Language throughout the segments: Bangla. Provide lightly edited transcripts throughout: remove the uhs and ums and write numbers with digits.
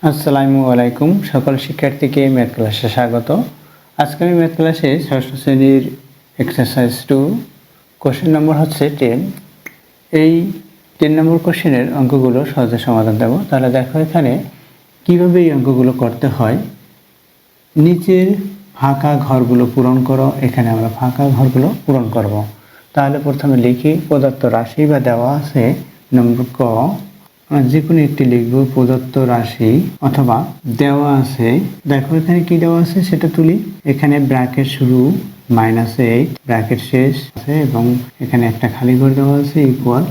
আসসালামু আলাইকুম। সকল শিক্ষার্থীকে ম্যাথ ক্লাসে স্বাগত। আজকে আমি ম্যাথ ক্লাসে ষষ্ঠ শ্রেণীর এক্সারসাইজ 2 কোশ্চেন নম্বর হচ্ছে 10। এই 10 নম্বর কোশ্চেনের অঙ্কগুলো সহজে সমাধান দেব। তাহলে দেখো এখানে কিভাবে এই অঙ্কগুলো করতে হয়। নিচের ফাঁকা ঘরগুলো পূরণ করো। এখানে আমরা ফাঁকা ঘরগুলো পূরণ করব। তাহলে প্রথমে লিখি প্রদত্ত রাশি বা দেওয়া আছে নম্বর ক, যে কোনো একটি লিখব। প্রদত্ত রাশি অথবা দেওয়া আছে, দেখো এখানে কি দেওয়া আছে সেটা তুলি। এখানে ব্র্যাকেট শুরু -8 ব্র্যাকেট শেষ আছে এবং এখানে একটা খালি ঘর দেওয়া আছে ইকুয়াল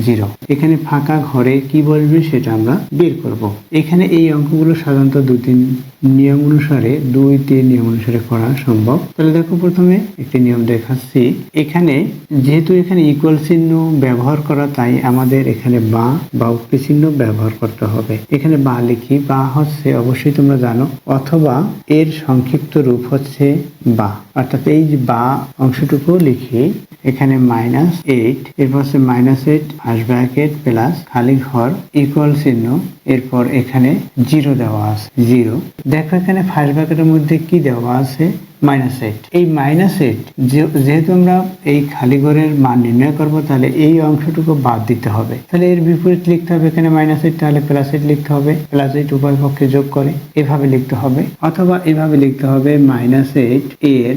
0। এখানে ফাঁকা ঘরে কি বলবে সেটা আমরা বের করব। এখানে এই অঙ্কগুলো সাধারণত 2-3 নিয়ম অনুসারে 2-3 নিয়ম অনুসারে করা সম্ভব। তাহলে দেখো প্রথমে একটি নিয়ম দেখাচ্ছি। এখানে যেহেতু এখানে ইকুয়াল চিহ্ন ব্যবহার করা, তাই আমাদের এখানে বা উক্তি চিহ্ন ব্যবহার করতে হবে। এখানে বা লিখি, বা হচ্ছে অবশ্যই তোমরা জানো, অথবা এর সংক্ষিপ্ত রূপ হচ্ছে বা, অর্থাৎ এই যে বা অংশটুকু লিখি। এখানে -8 এরপর হচ্ছে -8 ফার্স্ট ব্র্যাকেট প্লাস খালি ঘর ইকুয়াল চিহ্ন, এরপর এখানে 0 দেওয়া আছে 0। দেখো এখানে ফার্স্ট ব্র্যাকেটের মধ্যে কি দেওয়া আছে -8। এই -8 যেহেতু আমরা এই খালি ঘরের মান নির্ণয় করব, তাহলে এই অংশটুকু বাদ দিতে হবে। তাহলে এর বিপরীত লিখতে হবে এখানে -8, তাহলে +8 লিখতে হবে। +8 উভয় পক্ষে যোগ করে এভাবে লিখতে হবে, অথবা এভাবে লিখতে হবে -8 এর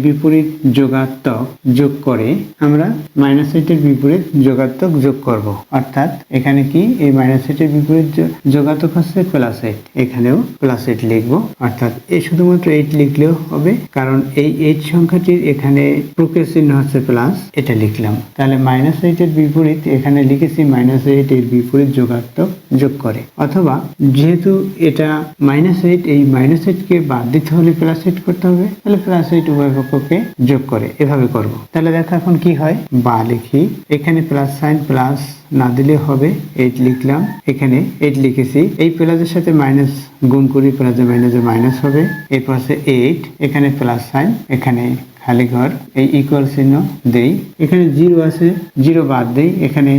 বিপরীত যোগাত্মক যোগ করে আমরা -8 এর বিপরীত যোগাত্মক যোগ করব। অর্থাৎ এখানে কি এই -8 এর বিপরীত যোগাত্মক হচ্ছে +8, এখানেও +8 লিখবো। অর্থাৎ এই শুধুমাত্র 8 লিখলেও হবে, কারণ এই 8 সংখ্যাটির এখানে প্রকৃত চিহ্ন হচ্ছে প্লাস, এটা লিখলাম। তাহলে -8 এর বিপরীত এখানে লিখেছি -8 এর বিপরীত যোগাত্মক যোগ করে, অথবা যেহেতু এটা -8, এই -8 কে বাদ দিতে হলে +8 করতে হবে, তাহলে +8 উভয় পক্ষকে যোগ করে এভাবে করব। তাহলে দেখো এখন কি হয়, বা লিখি। এখানে প্লাস সাইন প্লাস না দিলে হবে 8 লিখলাম। এখানে 8 লিখেছি, এই প্লাসের সাথে মাইনাস গুণ করি, প্লাসে মাইনাসে মাইনাস হবে। এরপর আছে 8, এখানে প্লাস সাইন, এখানে খালি ঘর, এই ইকুয়াল চিহ্ন দেই। এখানে 0 আছে, 0 বাদ দেই। এখানে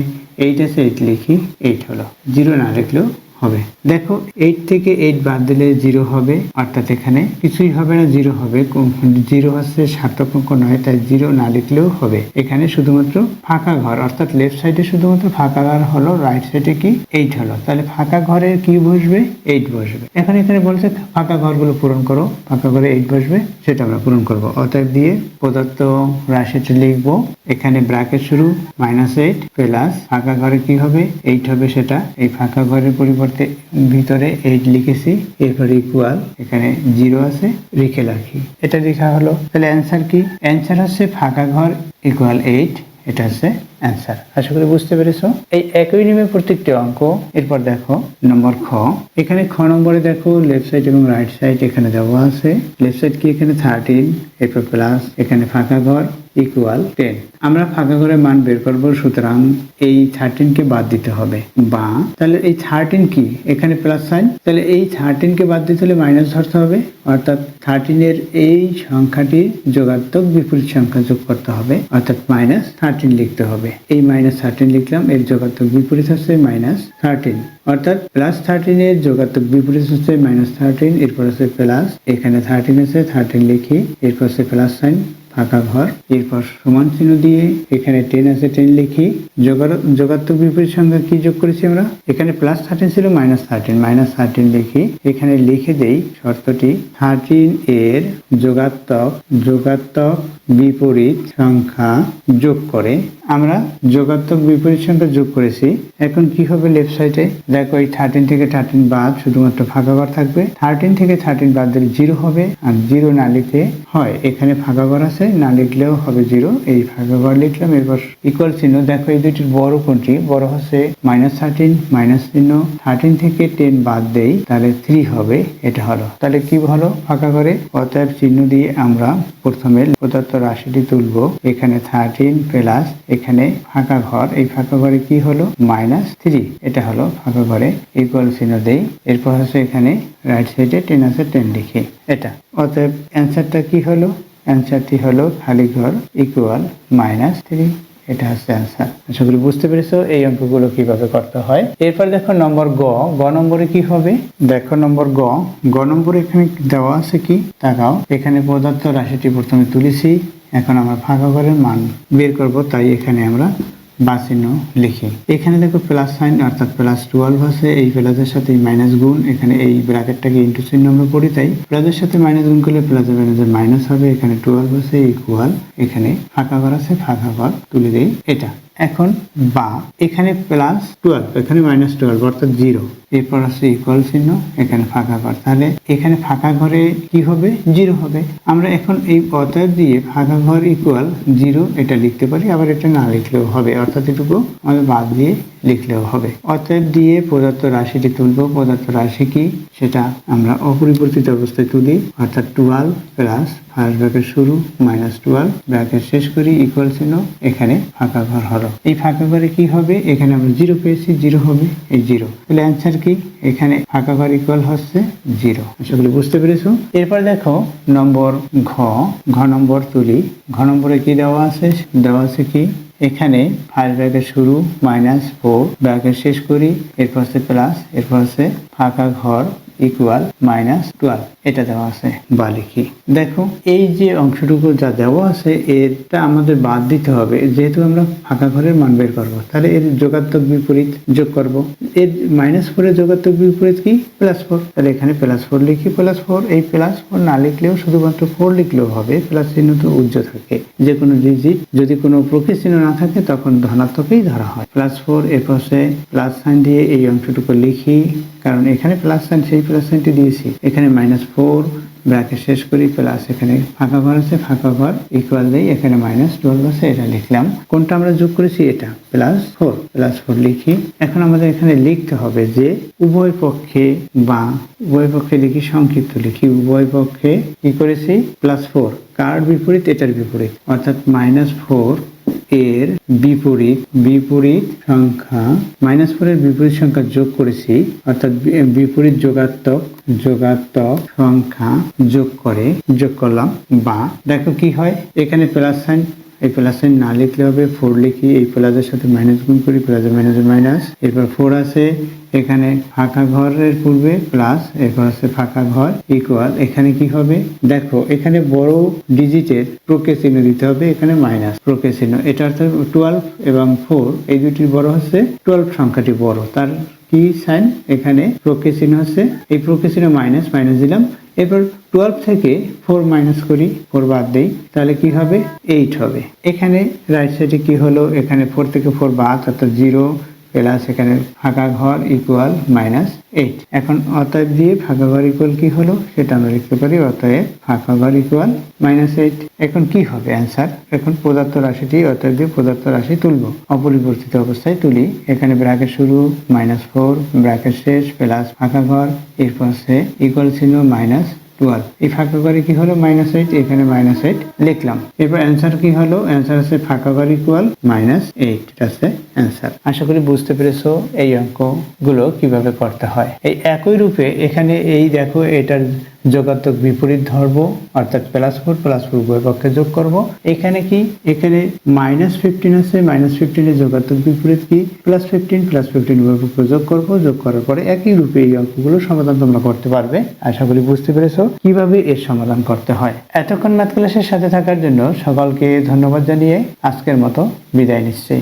8 আছে, 8 লিখি। 8 হলো, 0 না লিখলেও হবে। দেখো 8 থেকে 8 বাদ দিলে 0 হবে, অর্থাৎ এখানে কিছুই হবে না, 0 হবে। 0 হচ্ছে সার্থক অঙ্ক নয়, তাই 0 না লিখলেও হবে। এখানে শুধুমাত্র ফাঁকা ঘর, অর্থাৎ লেফট সাইডে শুধুমাত্র ফাঁকা ঘর হলো, রাইট সাইডে কি 8 হলো। তাহলে ফাঁকা ঘরে কি বসবে, 8 বসবে। এখন এখানে বলছে ফাঁকা ঘরগুলো পূরণ করো, ফাঁকা ঘরে 8 বসবে, সেটা আমরা পূরণ করব। অতএব দিয়ে প্রদত্ত রাশিটি লিখবো। এখানে ব্র্যাকেট শুরু -8 প্লাস ফাঁকা ঘরে কি হবে 8 হবে, সেটা এই ফাঁকা ঘরের পরিবর্তে ভিতরে 8 লিখেছি। এরপর ইকুয়াল, এখানে 0 আছে, রেখে রাখি। এটা লেখা হলো। তাহলে অ্যান্সার কি, অ্যান্সার হচ্ছে ফাঁকা ঘর ইকুয়াল 8। এটা হচ্ছে অ্যান্সার। আশা করি বুঝতে পেরেছো। এই একই নিয়মে প্রত্যেকটি অঙ্ক। এরপর দেখো নম্বর খ। এখানে খ নম্বরে দেখো লেফট সাইড এবং রাইট সাইড এখানে দেওয়া আছে। লেফট সাইড কি, এখানে 13, এরপর প্লাস এখানে ফাঁকা ঘর ইকুয়াল 10। আমরা ফাঁকা ঘরের মান বের করবো, সুতরাং এই 13 কে বাদ দিতে হবে। বা তাহলে এই 13 কি, এখানে প্লাস সাইন, তাহলে এই 13 কে বাদ দিতে হলে মাইনাস ধরতে হবে। অর্থাৎ 13 এর এই সংখ্যাটির যোগাত্মক বিপরীত সংখ্যা যোগ করতে হবে, অর্থাৎ -13 লিখতে হবে। এই -13 লিখলাম, এর যোগাত্মক বিপরীত হচ্ছে -13, অর্থাৎ +13 এর যোগাত্মক বিপরীত হচ্ছে -13। এরপর হচ্ছে প্লাস, এখানে 13 আছে, 13 লিখি। এরপর হচ্ছে প্লাস সাইন, ফাঁকা ঘর, এরপর সমান চিহ্ন দিয়ে এখানে 10 আছে, 10 লিখি। যোগাত্মক বিপরীত সংখ্যা কি যোগ করেছি আমরা, এখানে +13 ছিল, -13 লিখি। এখানে লিখে দেই শর্তটি, 13 এর যোগাত্মক বিপরীত সংখ্যা যোগ করে আমরা যোগাত্মক বিপরীত সংখ্যা যোগ করেছি। এখন কি হবে লেফট সাইডে, দেখো এই 13 থেকে 13 বাদ, শুধুমাত্র ফাঁকা ঘর থাকবে। 13 থেকে 13 বাদ দিলে 0 হবে, আর 0 না লিখে হয়, এখানে ফাঁকা ঘর আছে, না লিখলেও হবে 0। এই ফাঁকা ঘর লিখলাম। এরপর ইকুয়াল চিহ্ন, দেখো এই দুটির বড় কোনটি, বড় হচ্ছে -13, মাইনাস চিহ্ন, 13 থেকে 10 বাদ দেই, তাহলে 3 হবে। এটা হলো, তাহলে কি হলো ফাঁকা ঘরে। অতএব চিহ্ন দিয়ে আমরা প্রথমে প্রদত্ত রাশিটি তুলব। এখানে 13 প্লাস এখানে ফাঁকা ঘর, এই ফাঁকা ঘরে কি হলো -3, এটা হলো ফাঁকা ঘরে। ইকুয়াল চিহ্ন দেই। এরপর হচ্ছে এখানে রাইট সাইডে 10 আছে, 10 লিখি এটা। অতএব অ্যান্সারটা কি হলো, অ্যান্সারটি হলো খালি ঘর ইকুয়াল -3। এটা হচ্ছে অ্যান্সার। আশা করি বুঝতে পেরেছো এই অঙ্কগুলো কিভাবে করতে হয়। এরপর দেখো নম্বর গ নম্বরে কি হবে, দেখো নম্বর গ নম্বরে এখানে দেওয়া আছে কি তাকাও, এখানে প্রদত্ত রাশিটি প্রথমে তুলেছি, এখন আমরা ফাঁকা ঘরের মান বের করব, তাই এখানে আমরা বা চিহ্ন লিখি। এখানে দেখো প্লাস সাইন অর্থাৎ +12 আছে, এই প্লাসের সাথে মাইনাস গুণ, এখানে এই ব্র্যাকেটটাকে ইনটু চিহ্ন আমরা পড়ি, তাই প্লাসের সাথে মাইনাস গুণ করলে প্লাসের মাইনাসের মাইনাস হবে, এখানে 12 আছে ইকুয়াল, এখানে ফাঁকা ঘর আছে, ফাঁকা ঘর তুলে দেই এটা। এখন বা এখানে +12 এখানে -12 অর্থাৎ 0, এরপর আছে ইকুয়াল চিহ্ন, এখানে ফাঁকা ঘর, তাহলে এখানে ফাঁকা ঘরে কি হবে 0 হবে। আমরা এখন এই অতএব দিয়ে ফাঁকা ঘর ইকুয়াল 0 এটা লিখতে পারি, আবার এটা না লিখলেও হবে, অর্থাৎ এটুকু আমাদের বাদ দিয়ে লিখলেও হবে। অতএব দিয়ে প্রদত্ত রাশিটি তুলব, প্রদত্ত রাশি কি সেটা আমরা অপরিবর্তিত অবস্থায় তুলি, অর্থাৎ 12 প্লাস ফার্স্ট ব্র্যাকেট শুরু -12 ব্র্যাকেট শেষ করি ইকুয়াল চিহ্ন, এখানে ফাঁকা ঘর হলো। এই ফাঁকা ঘরে কি হবে, এখানে আমরা 0 পেয়েছি, 0 হবে এই 0, তাহলে অ্যান্সার কি এখানে ফাঁকা ঘর ইকুয়াল হচ্ছে 0। আশা করি বুঝতে পেরেছো। এরপর দেখো নম্বর ঘ নম্বর তুলি। ঘ নম্বরে কি দেওয়া আছে, দেওয়া আছে কি এখানে ফার্স্ট ব্র্যাকেট শুরু -4 ব্র্যাকেট শেষ করি, এরপর হচ্ছে প্লাস, এরপর হচ্ছে ফাঁকা ঘর ইকুয়াল -12 এটা দেওয়া আছে, বা লিখি। দেখো এই যে অংশটুকু যা দেওয়া আছে এটা আমাদের বাদ দিতে হবে, যেহেতু আমরা ফাঁকা ঘরের মান বের করবো, তাহলে এর যোগাত্মক বিপরীত যোগ করব। এর -4 এর যোগাত্মক বিপরীত কি +4, তাহলে এখানে +4 লিখি, +4 এই +4 না লিখলেও শুধুমাত্র 4 লিখলেও হবে, প্লাস চিহ্ন তো উজ্জ্ব থাকে, যে কোনো ডিজিট যদি কোনো প্রকৃত চিহ্ন না থাকে তখন ধনাত্মকই ধরা হয়। +4 এরপর সে প্লাস সাইন দিয়ে এই অংশটুকু লিখি, কারণ এখানে প্লাস সাইন সেই প্লাস সাইনটি দিয়েছি, এখানে -4 ব্র্যাকেট শেষ করি, প্লাস এখানে ফাঁকা ঘর আছে, ফাঁকা ঘর ইকুয়াল দেই, এখানে -12 আছে এটা লিখলাম, কোনটা আমরা যোগ করেছি এটা +4 লিখি। এখন আমাদের এখানে লিখতে হবে যে উভয় পক্ষে, বা উভয় পক্ষে লিখি, সংক্ষিপ্ত লিখি, উভয় পক্ষে কি করেছি +4, কার বিপরীত এটার বিপরীত, অর্থাৎ -4 এর বিপরীত সংখ্যা, -4 এর বিপরীত সংখ্যা যোগ করেছি, অর্থাৎ বিপরীত যোগাত্মক সংখ্যা যোগ করলাম, বা দেখো কি হয় এখানে প্লাস সাইন, এই প্লাস সাইন না লিখলে হবে 4 লিখি, এই প্লাসের সাথে মাইনাস গুণ করি, প্লাসের মাইনাসের মাইনাস, এরপর 4 আছে, এখানে ফাঁকা ঘরের পূর্বে প্লাস, এরপর আছে ফাঁকা ঘর ইকুয়াল, এখানে কি হবে দেখো এখানে বড় ডিজিটের প্রত্যয় চিহ্ন দিতে হবে, এখানে মাইনাস প্রত্যয় চিহ্ন, এটা অর্থাৎ 12 এবং 4 এই দুটির বড় হচ্ছে 12 সংখ্যাটি বড়, তার কি সাইন এখানে প্রত্যয় চিহ্ন হচ্ছে, এই প্রত্যয় চিহ্ন মাইনাস দিলাম, এরপর 12 থেকে 4 মাইনাস করি, 4 বাদ দেই, তাহলে কি হবে 8 হবে। এখানে রাইট সাইডে কি হলো, এখানে 4 থেকে 4 বাদ, অর্থাৎ 0 প্লাস এখানে ফাঁকা ঘর ইকুয়াল -8। এখন অতএব দিয়ে ফাঁকা ঘর ইকুয়াল কি হলো সেটা আমরা লিখতে পারি, অতএব ফাঁকা ঘর ইকুয়াল -8। এখন কি হবে অ্যান্সার, এখন প্রদত্ত রাশিটি অতএব দিয়ে প্রদত্ত রাশি তুলব, অপরিবর্তিত অবস্থায় তুলি, এখানে ব্র্যাকেট শুরু -4 ব্র্যাকেট শেষ প্লাস ফাঁকা ঘর, এরপর সে ইকুয়াল চিহ্ন -12, এই ফাঁকা ঘরে কি হলো -8, এখানে -8 লিখলাম। এরপর অ্যান্সার কি হলো, অ্যান্সার আছে ফাঁকা ঘর ইকুয়াল -8, এটা আছে অ্যান্সার। আশা করি বুঝতে পেরেছো এই অঙ্কগুলো কিভাবে করতে হয়। এই একই রূপে এখানে এই দেখো এটার যোগাত্মক বিপরীত ধরবো, অর্থাৎ +4 উভয় পক্ষে যোগ করব। এখানে কি এখানে -15 আছে, -15 এর যোগাত্মক বিপরীত কি +15 উভয় পক্ষে যোগ করব, যোগ করার পরে একই রূপে এই অঙ্কগুলো সমাধান তোমরা করতে পারবে। আশা করি বুঝতে পেরেছো কিভাবে এর সমাধান করতে হয়। এতক্ষণ ম্যাথ ক্লাসের সাথে থাকার জন্য সকলকে ধন্যবাদ জানিয়ে আজকের মতো বিদায় নিচ্ছি।